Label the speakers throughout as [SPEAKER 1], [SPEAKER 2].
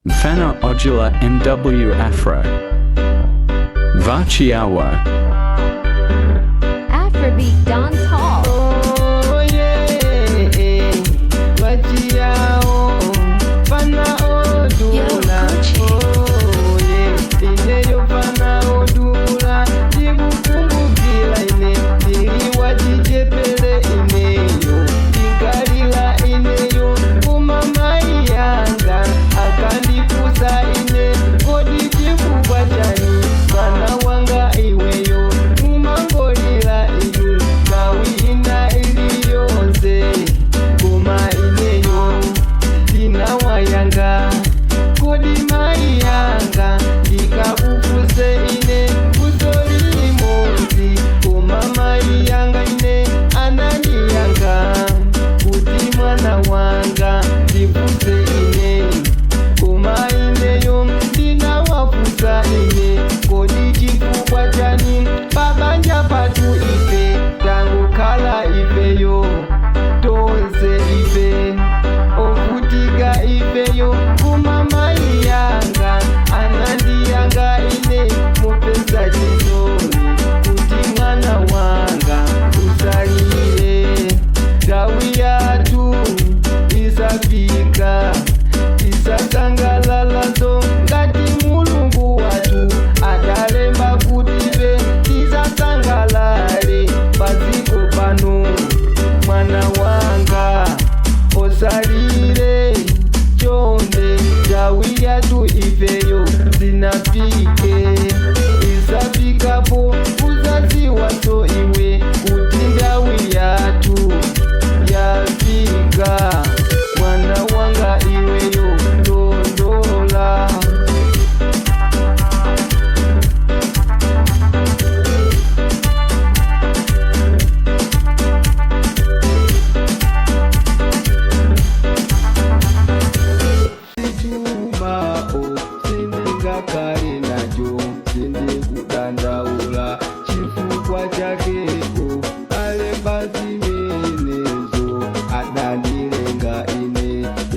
[SPEAKER 1] Mfano ojula MW Afro Vachiawa
[SPEAKER 2] Afrobeat Dance Hall.
[SPEAKER 3] Oh yeah, Vachiao, Pana Odula. Oh yeah, Ineyo Pana Odula. Tikukungukila ine, tiliwa chichepele ineyo, tinkalila ineyo, kumama yanga akandifusa ine, kodi chifukwa chani mwana wanga iweyo, mumangolila inu nawi ina iliyonse, koma ineyo tinawa yanga, kodi mai yanga ikakufuse ine kusoli imozi, koma mai yanga ine anani yanga kuti mwana wanga ndifuse ine, koma ineyo ndinawafusa ine, kodi chifukwa chani pabanja patu ife tangokhala ifeyo tonse ife okutika ifeyo, koma mai yanga anandiyanga ine mupesa chisoni, kuti mwana wanga usalire dawi yatu isafika, isasangalalazo ngati mulungu watu adalemba kuti ve tisasangalale paziko pano, mwana wanga osalire chonde dawi yatu ifeyo zinafike, isafikapo uzazi waso iwe kuti dawi yatu yafika, mwana wanga iweyo ndondola. Situbao sindingakali nacho, sindikudandaula chifukwa chakeko, alemba zimenezo adandilenga ine,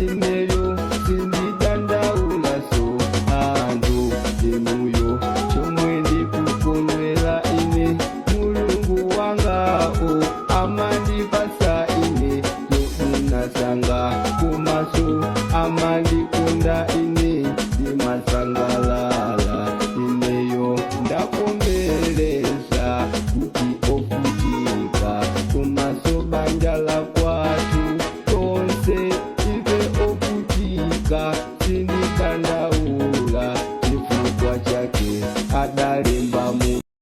[SPEAKER 3] ineyo sindidandaula so andu inuyo, chomwe ndikukondwela ine, mulungu wangao amandipasa ine yokunasanga, kumaso amandikunda ine ndimasangalala, ineyo ndakombeleza kuti okutika, kumaso banja la kwatu tonse ife okutika, sindikandaula chifukwa chake adale